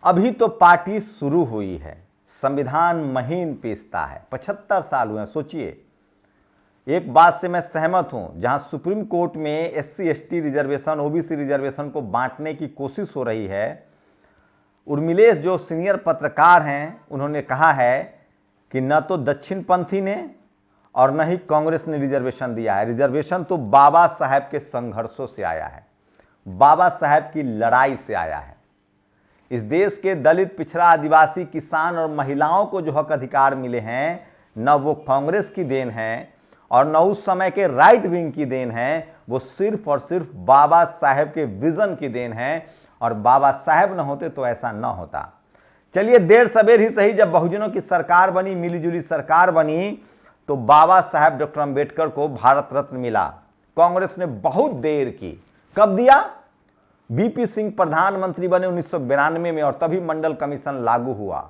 अभी तो पार्टी शुरू हुई है, संविधान महीन पेशता है, 75 साल हुए हैं। सोचिए, एक बात से मैं सहमत हूं, जहां सुप्रीम कोर्ट में SC ST reservation OBC reservation को बांटने की कोशिश हो रही है, उर्मिलेश जो सीनियर पत्रकार हैं उन्होंने कहा है कि न तो दक्षिण पंथी ने और न ही कांग्रेस ने रिजर्वेशन दिया है। रिजर्वेशन तो बाबा साहब के संघर्षों से आया है, बाबा साहब की लड़ाई से आया है। इस देश के दलित, पिछड़ा, आदिवासी, किसान और महिलाओं को जो हक अधिकार मिले हैं, न वो कांग्रेस की देन है और न उस समय के राइट विंग की देन है, वो सिर्फ और सिर्फ बाबा साहब के विजन की देन है। और बाबा साहब न होते तो ऐसा न होता। चलिए, देर सवेर ही सही, जब बहुजनों की सरकार बनी, मिलीजुली सरकार बनी, तो बाबा साहब डॉक्टर अंबेडकर को भारत रत्न मिला। कांग्रेस ने बहुत देर की। कब दिया? बीपी सिंह प्रधानमंत्री बने 1992 में, और तभी मंडल कमीशन लागू हुआ।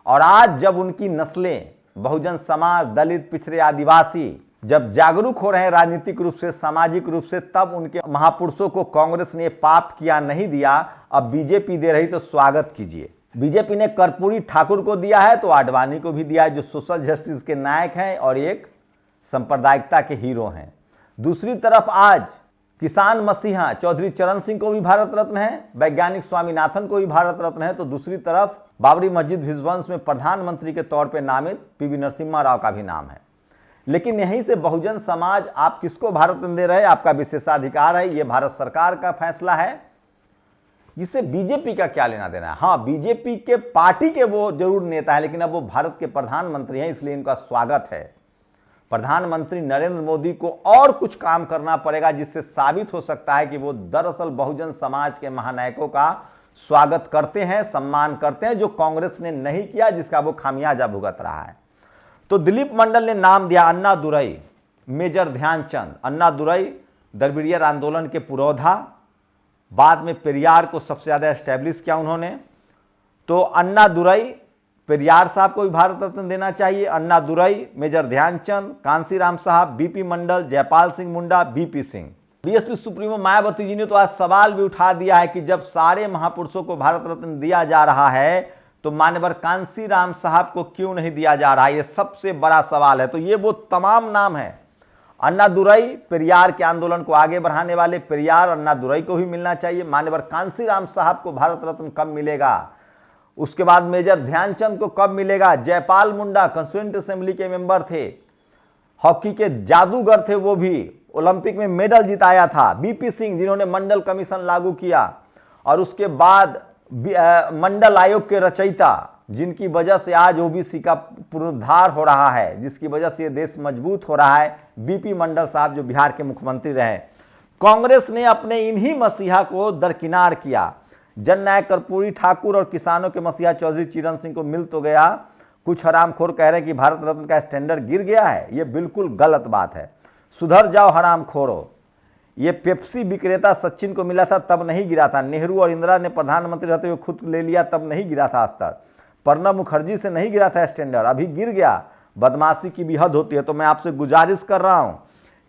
और आज जब उनकी नस्लें, बहुजन समाज, दलित, पिछड़े, आदिवासी जब जागरूक हो रहे हैं राजनीतिक रूप से, सामाजिक रूप से, तब उनके महापुरुषों को कांग्रेस ने पाप किया नहीं दिया। अब बीजेपी दे रही तो स्वागत कीजिए। बीजेपी ने कर्पूरी ठाकुर को दिया है तो आडवाणी को भी दिया है, जो सोशल जस्टिस के नायक हैं और एक सांप्रदायिकता के हीरो हैं। दूसरी तरफ आज किसान मसीहा चौधरी चरण सिंह को भी भारत रत्न है, वैज्ञानिक स्वामीनाथन को भी भारत रत्न है, तो दूसरी तरफ बाबरी मस्जिद विध्वंस में प्रधानमंत्री के तौर पर नामित पीवी नरसिम्हा राव का भी नाम है। लेकिन यहीं से बहुजन समाज आप किसको भारत रत्न दे रहे हैं, आपका विशेषाधिकार है, ये भारत सरकार का फैसला है। इससे बीजेपी का क्या लेना देना है? हाँ, बीजेपी के पार्टी के वो जरूर नेता है, लेकिन अब वो भारत के प्रधानमंत्री हैं, इसलिए इनका स्वागत है। प्रधानमंत्री नरेंद्र मोदी को और कुछ काम करना पड़ेगा, जिससे साबित हो सकता है कि वो दरअसल बहुजन समाज के महानायकों का स्वागत करते हैं, सम्मान करते हैं, जो कांग्रेस ने नहीं किया, जिसका वो खामियाजा भुगत रहा है। तो दिलीप मंडल ने नाम दिया अन्नादुरई, मेजर ध्यानचंद। अन्नादुरई द्रविड़ियर आंदोलन के पुरोधा, बाद में पेरियार को सबसे ज्यादा एस्टेब्लिश किया उन्होंने। तो अन्नादुरई, पेरियार साहब को भी भारत रत्न देना चाहिए। अन्नादुरई, मेजर ध्यानचंद, कांसीराम साहब, BP Mandal, Jaipal Singh Munda, BP Singh. BSP supremo Mayawati ji ने तो आज सवाल भी उठा दिया है कि जब सारे महापुरुषों को भारत रत्न दिया जा रहा है, तो मान्यवर कांसीराम साहब को क्यों नहीं दिया जा रहा है? ये सबसे बड़ा सवाल है। तो ये वो तमाम नाम है। अन्नादुरई, पेरियार के आंदोलन को आगे बढ़ाने वाले, पेरियार अन्नादुरई को भी मिलना चाहिए। मान्यवर कांसीराम साहब को भारत रत्न कब मिलेगा? उसके बाद मेजर ध्यानचंद को कब मिलेगा? जयपाल मुंडा कंस्टिट्यूएंट असेंबली के मेंबर थे, हॉकी के जादूगर थे, वो भी ओलंपिक में मेडल जिताया था। बीपी सिंह, जिन्होंने मंडल कमीशन लागू किया, और उसके बाद मंडल आयोग के रचयिता, जिनकी वजह से आज ओबीसी का पुनरुद्धार हो रहा है, जिसकी वजह से ये देश मजबूत हो रहा है, बीपी मंडल साहब जो बिहार के मुख्यमंत्री रहे। कांग्रेस ने अपने इन्हीं मसीहा को दरकिनार किया। जननायक कर्पूरी ठाकुर और किसानों के मसीहा चौधरी चरण सिंह को मिल तो गया। कुछ हरामखोर कह रहे हैं कि भारत रत्न का स्टैंडर्ड गिर गया है, ये बिल्कुल गलत बात है। सुधर जाओ हरामखोरो। ये पेप्सी विक्रेता सचिन को मिला था तब नहीं गिरा था। नेहरू और इंदिरा ने प्रधानमंत्री रहते हुए खुद ले लिया तब नहीं गिरा था स्तर। प्रणब मुखर्जी से नहीं गिरा था स्टैंडर्ड, अभी गिर गया। बदमाशी की भी हद होती है। तो मैं आपसे गुजारिश कर रहा हूं,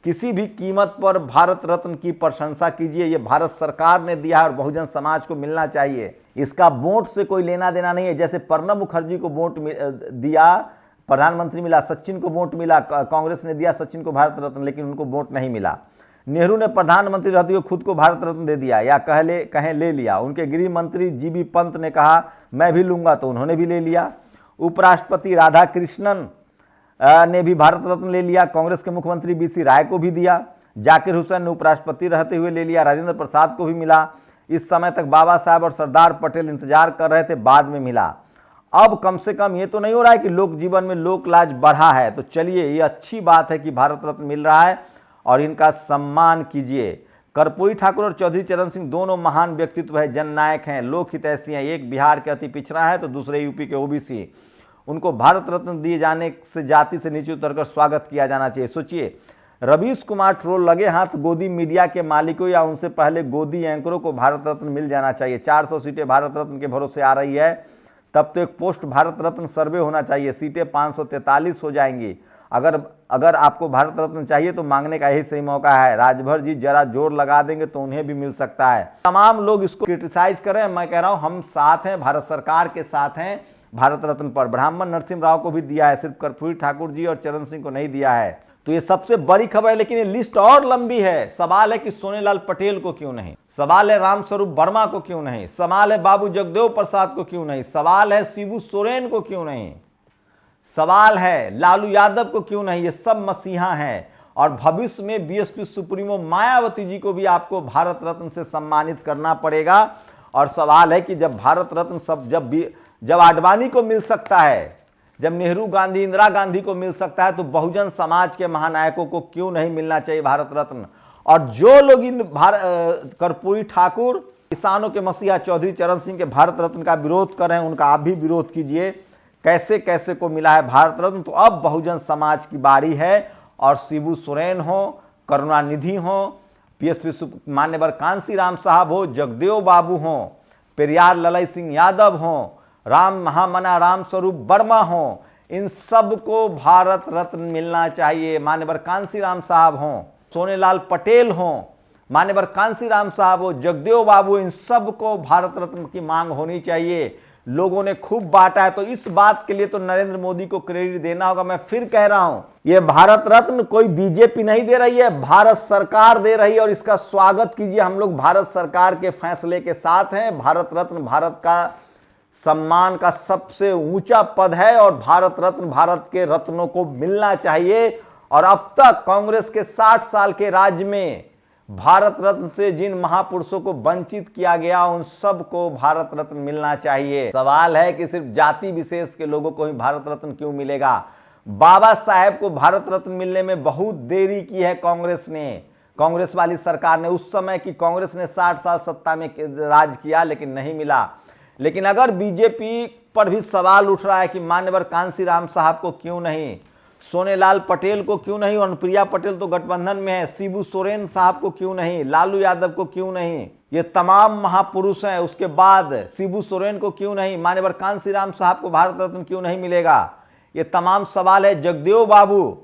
किसी भी कीमत पर भारत रत्न की प्रशंसा कीजिए। ये भारत सरकार ने दिया है और बहुजन समाज को मिलना चाहिए। इसका वोट से कोई लेना देना नहीं है। जैसे प्रणब मुखर्जी को वोट दिया, प्रधानमंत्री मिला, सचिन को वोट मिला, कांग्रेस ने दिया सचिन को भारत रत्न, लेकिन उनको वोट नहीं मिला। नेहरू ने प्रधानमंत्री रहते हुए खुद को भारत रत्न दे दिया, या कहें ले लिया। उनके गृह मंत्री जीबी पंत ने कहा मैं भी लूंगा, तो उन्होंने भी ले लिया। उपराष्ट्रपति राधाकृष्णन ने भी भारत रत्न ले लिया। कांग्रेस के मुख्यमंत्री बीसी राय को भी दिया। जाकिर हुसैन ने उपराष्ट्रपति रहते हुए ले लिया। राजेंद्र प्रसाद को भी मिला। इस समय तक बाबा साहब और सरदार पटेल इंतजार कर रहे थे, बाद में मिला। अब कम से कम ये तो नहीं हो रहा है कि लोक जीवन में लोक लाज बढ़ा है। तो चलिए, ये अच्छी बात है कि भारत रत्न मिल रहा है और इनका सम्मान कीजिए। कर्पूरी ठाकुर और चौधरी चरण सिंह दोनों महान व्यक्तित्व है, जननायक हैं, लोक हितैषी हैं। एक बिहार के अति पिछड़ा है तो दूसरे यूपी के ओबीसी। उनको भारत रत्न दिए जाने से जाति से नीचे उतरकर स्वागत किया जाना चाहिए। सोचिए, रवीश कुमार ट्रोल लगे हाथ गोदी मीडिया के मालिकों या उनसे पहले गोदी एंकरों को भारत रत्न मिल जाना चाहिए। 400 सीटें भारत रत्न के भरोसे आ रही है, तब तो एक पोस्ट भारत रत्न सर्वे होना चाहिए। सीटें 543 हो जाएंगी। अगर अगर आपको भारत रत्न चाहिए तो मांगने का यही सही मौका है। राजभर जी जरा जोर लगा देंगे तो उन्हें भी मिल सकता है। तमाम लोग इसको क्रिटिसाइज कर रहे हैं, मैं कह रहा हूं हम साथ हैं, भारत सरकार के साथ हैं भारत रत्न पर। ब्राह्मण नरसिंह राव को भी दिया है, सिर्फ कर्पूरी ठाकुर जी और चरण सिंह को नहीं दिया है। तो ये सबसे बड़ी खबर है, लेकिन ये लिस्ट और लंबी है। सवाल है कि सोनेलाल पटेल को क्यों नहीं, सवाल है रामस्वरूप वर्मा को क्यों नहीं, सवाल है बाबू जगदेव प्रसाद को क्यों नहीं, सवाल है शिबू सोरेन को क्यों नहीं, सवाल है लालू यादव को क्यों नहीं। ये सब मसीहा हैं और भविष्य में बीएसपी सुप्रीमो मायावती जी को भी आपको भारत रत्न से सम्मानित करना पड़ेगा। और सवाल है कि जब भारत रत्न सब जब आडवाणी को मिल सकता है, जब नेहरू गांधी इंदिरा गांधी को मिल सकता है, तो बहुजन समाज के महानायकों को क्यों नहीं मिलना चाहिए भारत रत्न। और जो लोग इन कर्पूरी ठाकुर, किसानों के मसीहा चौधरी चरण सिंह के भारत रत्न का विरोध कर रहे हैं, उनका आप भी विरोध कीजिए। कैसे कैसे को मिला है भारत रत्न। तो अब बहुजन समाज की बारी है और शिबू सोरेन हो, करुणानिधि हो, पीएसपी मान्यवर कांसीराम साहब हो, जगदेव बाबू हो, पेरियार ललई सिंह यादव हो, राम महामना रामस्वरूप वर्मा हो, इन सबको भारत रत्न मिलना चाहिए। मान्यवर कांसीराम साहब हो, सोनेलाल पटेल हो, मान्यवर कांसीराम साहब हो, जगदेव बाबू, इन सबको भारत रत्न की मांग होनी चाहिए। लोगों ने खूब बांटा है, तो इस बात के लिए तो नरेंद्र मोदी को क्रेडिट देना होगा। मैं फिर कह रहा हूं, ये भारत रत्न कोई बीजेपी नहीं दे रही है, भारत सरकार दे रही है और इसका स्वागत कीजिए। हम लोग भारत सरकार के फैसले के साथ हैं। भारत रत्न भारत का सम्मान का सबसे ऊंचा पद है और भारत रत्न भारत के रत्नों को मिलना चाहिए। और अब तक कांग्रेस के 60 साल के राज्य में भारत रत्न से जिन महापुरुषों को वंचित किया गया, उन सबको भारत रत्न मिलना चाहिए। सवाल है कि सिर्फ जाति विशेष के लोगों को ही भारत रत्न क्यों मिलेगा। बाबा साहेब को भारत रत्न मिलने में बहुत देरी की है कांग्रेस ने, कांग्रेस वाली सरकार ने। उस समय की कांग्रेस ने 60 साल सत्ता में राज किया, लेकिन नहीं मिला। लेकिन अगर बीजेपी पर भी सवाल उठ रहा है कि मान्यवर कांसीराम साहब को क्यों नहीं, सोनेलाल पटेल को क्यों नहीं, अनुप्रिया पटेल तो गठबंधन में है, शिबू सोरेन साहब को क्यों नहीं, लालू यादव को क्यों नहीं, ये तमाम महापुरुष हैं। उसके बाद शिबू सोरेन को क्यों नहीं, मान्यवर कांसीराम साहब को भारत रत्न क्यों नहीं मिलेगा, ये तमाम सवाल है। जगदेव बाबू,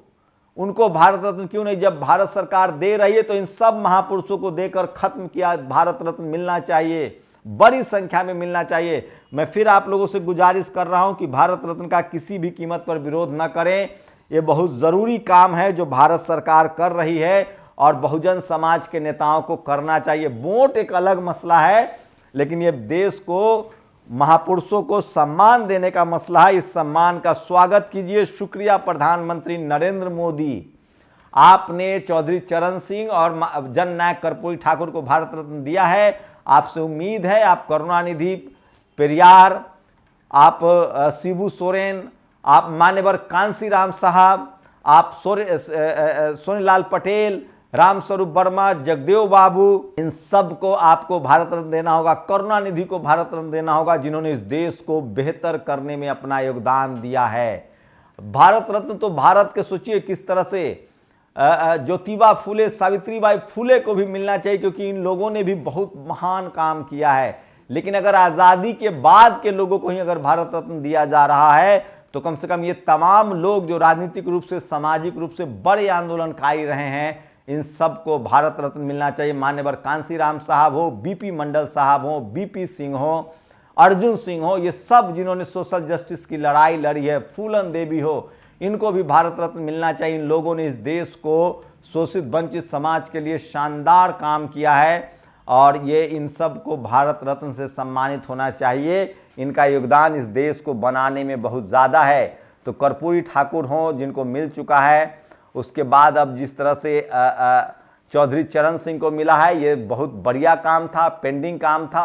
उनको भारत रत्न क्यों नहीं। जब भारत सरकार दे रही है तो इन सब महापुरुषों को देकर खत्म किया। भारत रत्न मिलना चाहिए, बड़ी संख्या में मिलना चाहिए। मैं फिर आप लोगों से गुजारिश कर रहा हूं कि भारत रत्न का किसी भी कीमत पर विरोध न करें। ये बहुत जरूरी काम है जो भारत सरकार कर रही है और बहुजन समाज के नेताओं को करना चाहिए। वोट एक अलग मसला है, लेकिन ये देश को, महापुरुषों को सम्मान देने का मसला है। इस सम्मान का स्वागत कीजिए। शुक्रिया प्रधानमंत्री नरेंद्र मोदी, आपने चौधरी चरण सिंह और जननायक कर्पूरी ठाकुर को भारत रत्न दिया है। आपसे उम्मीद है आप करुणानिधि, पेरियार, आप शिबू सोरेन, आप मान्यवर कांसीराम साहब, आप सोनेलाल पटेल, रामस्वरूप वर्मा, जगदेव बाबू, इन सब को आपको भारत रत्न देना होगा। करुणानिधि को भारत रत्न देना होगा, जिन्होंने इस देश को बेहतर करने में अपना योगदान दिया है। भारत रत्न तो भारत के, सोचिए किस तरह से ज्योतिबा फुले, सावित्रीबाई फुले को भी मिलना चाहिए, क्योंकि इन लोगों ने भी बहुत महान काम किया है। लेकिन अगर आजादी के बाद के लोगों को ही अगर भारत रत्न दिया जा रहा है, तो कम से कम ये तमाम लोग जो राजनीतिक रूप से, सामाजिक रूप से बड़े आंदोलनकारी रहे हैं, इन सबको भारत रत्न मिलना चाहिए। मान्यवर कांसीराम साहब हो, बीपी मंडल साहब हो, बीपी सिंह हो, अर्जुन सिंह हो, ये सब जिन्होंने सोशल जस्टिस की लड़ाई लड़ी है, फूलन देवी हो, इनको भी भारत रत्न मिलना चाहिए। इन लोगों ने इस देश को, शोषित वंचित समाज के लिए शानदार काम किया है और ये इन सब को भारत रत्न से सम्मानित होना चाहिए। इनका योगदान इस देश को बनाने में बहुत ज़्यादा है। तो कर्पूरी ठाकुर हों, जिनको मिल चुका है, उसके बाद अब जिस तरह से चौधरी चरण सिंह को मिला है, ये बहुत बढ़िया काम था, पेंडिंग काम था।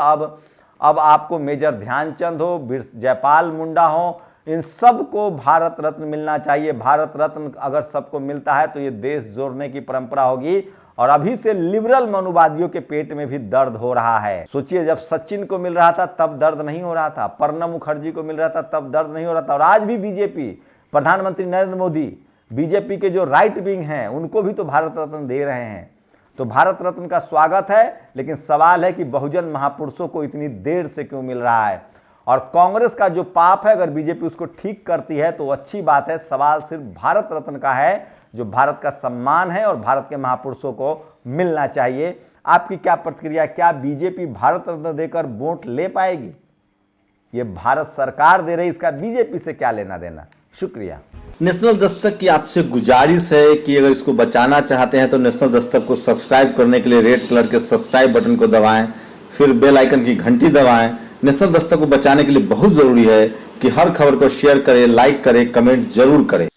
अब आपको मेजर ध्यानचंद हो, जयपाल मुंडा हो, इन सबको भारत रत्न मिलना चाहिए। भारत रत्न अगर सबको मिलता है तो ये देश जोड़ने की परंपरा होगी। और अभी से लिबरल मनुवादियों के पेट में भी दर्द हो रहा है। सोचिए, जब सचिन को मिल रहा था तब दर्द नहीं हो रहा था, प्रणब मुखर्जी को मिल रहा था तब दर्द नहीं हो रहा था। और आज भी बीजेपी, प्रधानमंत्री नरेंद्र मोदी, बीजेपी के जो राइट विंग हैं, उनको भी तो भारत रत्न दे रहे हैं। तो भारत रत्न का स्वागत है, लेकिन सवाल है कि बहुजन महापुरुषों को इतनी देर से क्यों मिल रहा है। और कांग्रेस का जो पाप है अगर बीजेपी उसको ठीक करती है तो अच्छी बात है। सवाल सिर्फ भारत रत्न का है, जो भारत का सम्मान है और भारत के महापुरुषों को मिलना चाहिए। आपकी क्या प्रतिक्रिया, क्या बीजेपी भारत रत्न देकर वोट ले पाएगी? ये भारत सरकार दे रही, इसका बीजेपी से क्या लेना देना। शुक्रिया। नेशनल दस्तक की आपसे गुजारिश है कि अगर इसको बचाना चाहते हैं तो नेशनल दस्तक को सब्सक्राइब करने के लिए रेड कलर के सब्सक्राइब बटन को दबाएं, फिर बेल आइकन की घंटी दबाएं। नेशनल दस्तक को बचाने के लिए बहुत जरूरी है कि हर खबर को शेयर करें, लाइक करें, कमेंट जरूर करें।